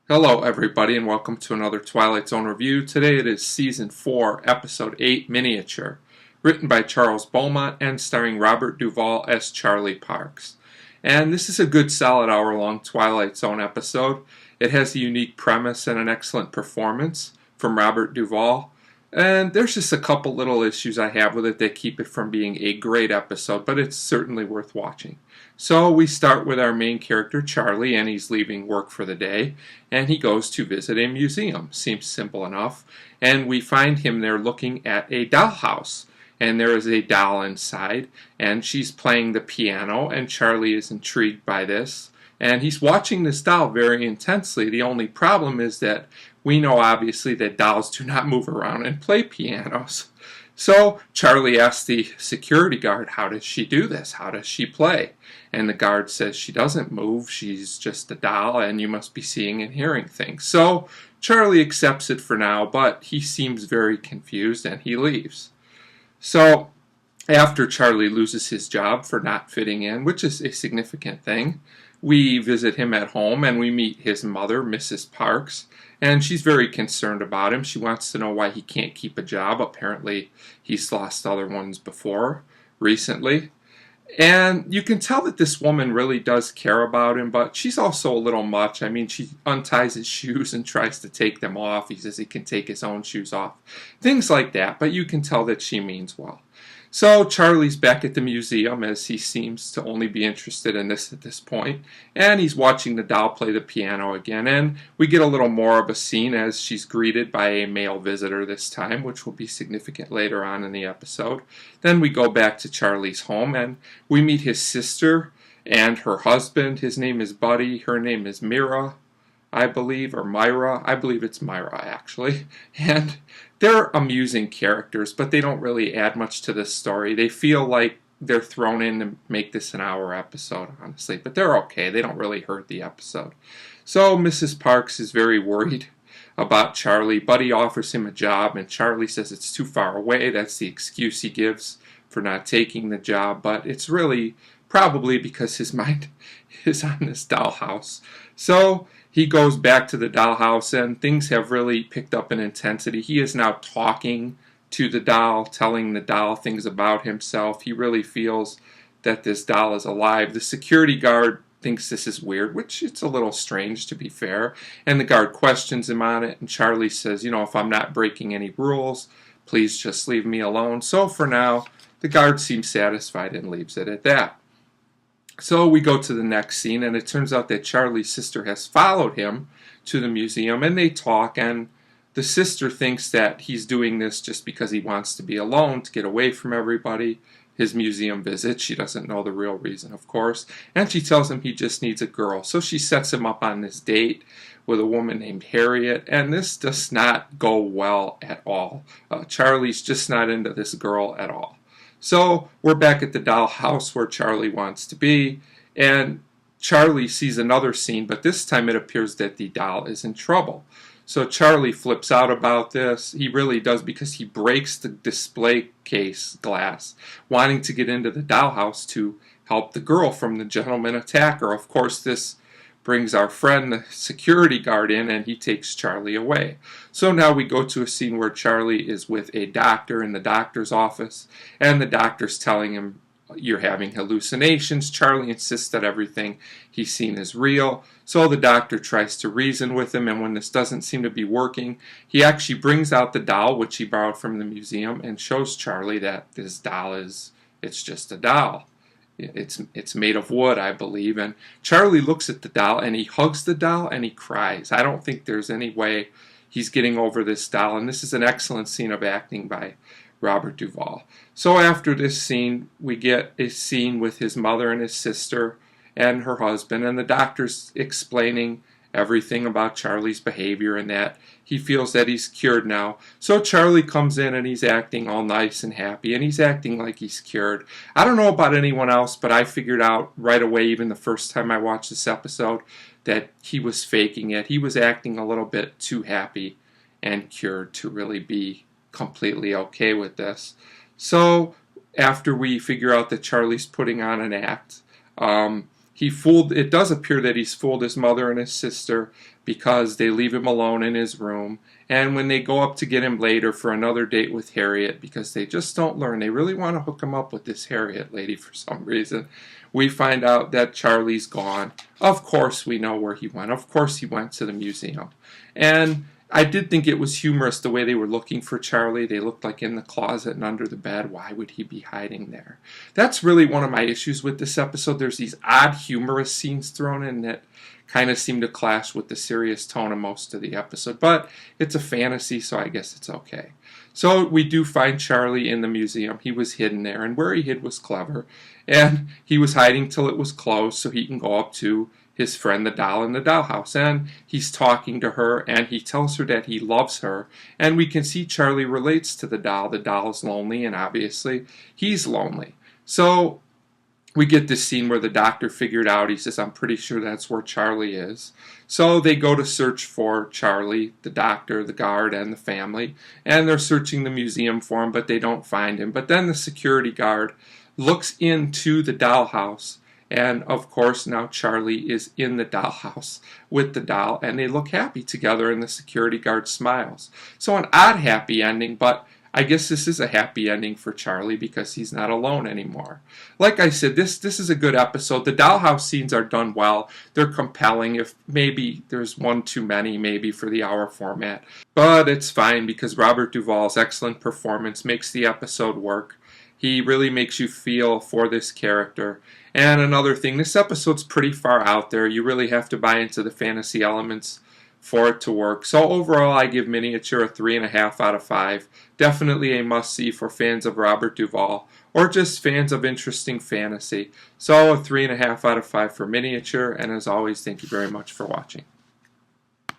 Hello everybody and welcome to another Twilight Zone review. Today it is Season 4, Episode 8, Miniature, written by Charles Beaumont and starring Robert Duvall as Charlie Parks. And this is a good solid hour-long Twilight Zone episode. It has a unique premise and an excellent performance from Robert Duvall. And there's just a couple little issues I have with it that keep it from being a great episode, but it's certainly worth watching. So we start with our main character, Charlie, and he's leaving work for the day, and he goes to visit a museum. Seems simple enough. And we find him there looking at a dollhouse. And there is a doll inside, and she's playing the piano, and Charlie is intrigued by this. And he's watching this doll very intensely. The only problem is that we know obviously that dolls do not move around and play pianos. So Charlie asks the security guard, how does she do this? How does she play? And the guard says she doesn't move, she's just a doll and you must be seeing and hearing things. So Charlie accepts it for now, but he seems very confused and he leaves. So after Charlie loses his job for not fitting in, which is a significant thing, we visit him at home and we meet his mother, Mrs. Parks, and she's very concerned about him. She wants to know why he can't keep a job. Apparently he's lost other ones before, recently. And you can tell that this woman really does care about him, but she's also a little much. I mean, she unties his shoes and tries to take them off. He says he can take his own shoes off. Things like that, but you can tell that she means well. So Charlie's back at the museum, as he seems to only be interested in this at this point, and he's watching the doll play the piano again, and we get a little more of a scene as she's greeted by a male visitor this time, which will be significant later on in the episode. Then we go back to Charlie's home, and we meet his sister and her husband. His name is Buddy, her name is Mira, I believe, or Myra. I believe it's Myra, actually. And they're amusing characters, but they don't really add much to the story. They feel like they're thrown in to make this an hour episode, honestly. But they're okay. They don't really hurt the episode. So Mrs. Parks is very worried about Charlie. Buddy offers him a job, and Charlie says it's too far away. That's the excuse he gives for not taking the job. But it's really probably because his mind is on this dollhouse. So he goes back to the dollhouse, and things have really picked up in intensity. He is now talking to the doll, telling the doll things about himself. He really feels that this doll is alive. The security guard thinks this is weird, which it's a little strange, to be fair. And the guard questions him on it, and Charlie says, if I'm not breaking any rules, please just leave me alone. So for now, the guard seems satisfied and leaves it at that. So we go to the next scene, and it turns out that Charlie's sister has followed him to the museum, and they talk, and the sister thinks that he's doing this just because he wants to be alone, to get away from everybody, his museum visit. She doesn't know the real reason, of course, and she tells him he just needs a girl. So she sets him up on this date with a woman named Harriet, and this does not go well at all. Charlie's just not into this girl at all. So we're back at the dollhouse where Charlie wants to be, and Charlie sees another scene, but this time it appears that the doll is in trouble. So Charlie flips out about this. He really does, because he breaks the display case glass, wanting to get into the dollhouse to help the girl from the gentleman attacker. Of course, this brings our friend, the security guard, in, and he takes Charlie away. So now we go to a scene where Charlie is with a doctor in the doctor's office, and the doctor's telling him, you're having hallucinations. Charlie insists that everything he's seen is real. So the doctor tries to reason with him, and when this doesn't seem to be working, he actually brings out the doll, which he borrowed from the museum, and shows Charlie that this doll it's just a doll. It's made of wood, I believe, and Charlie looks at the doll and he hugs the doll and he cries. I don't think there's any way he's getting over this doll, and this is an excellent scene of acting by Robert Duvall. So after this scene, we get a scene with his mother and his sister and her husband, and the doctor's explaining everything about Charlie's behavior and that he feels that he's cured now. So Charlie comes in and he's acting all nice and happy, and he's acting like he's cured. I don't know about anyone else, but I figured out right away, even the first time I watched this episode, that he was faking it. He was acting a little bit too happy and cured to really be completely okay with this. So after we figure out that Charlie's putting on an act, it does appear that he's fooled his mother and his sister because they leave him alone in his room. And when they go up to get him later for another date with Harriet, because they just don't learn, they really want to hook him up with this Harriet lady for some reason, we find out that Charlie's gone. Of course we know where he went. Of course he went to the museum. And I did think it was humorous the way they were looking for Charlie. They looked like in the closet and under the bed. Why would he be hiding there? That's really one of my issues with this episode. There's these odd humorous scenes thrown in that kind of seem to clash with the serious tone of most of the episode. But it's a fantasy, so I guess it's okay. So we do find Charlie in the museum. He was hidden there, and where he hid was clever. And he was hiding till it was closed so he can go up to his friend the doll in the dollhouse, and he's talking to her, and he tells her that he loves her, and we can see Charlie relates to the doll. The doll is lonely, and obviously he's lonely. So we get this scene where the doctor figured out, he says, I'm pretty sure that's where Charlie is. So they go to search for Charlie, the doctor, the guard, and the family, and they're searching the museum for him, but they don't find him. But then the security guard looks into the dollhouse, and of course now Charlie is in the dollhouse with the doll, and they look happy together, and the security guard smiles. So an odd happy ending, but I guess this is a happy ending for Charlie because he's not alone anymore. Like I said, this is a good episode. The dollhouse scenes are done well. They're compelling. If maybe there's one too many, maybe for the hour format. But it's fine because Robert Duvall's excellent performance makes the episode work. He really makes you feel for this character. And another thing, this episode's pretty far out there. You really have to buy into the fantasy elements for it to work. So overall, I give Miniature a 3.5 out of 5. Definitely a must-see for fans of Robert Duvall, or just fans of interesting fantasy. So a 3.5 out of 5 for Miniature, and as always, thank you very much for watching.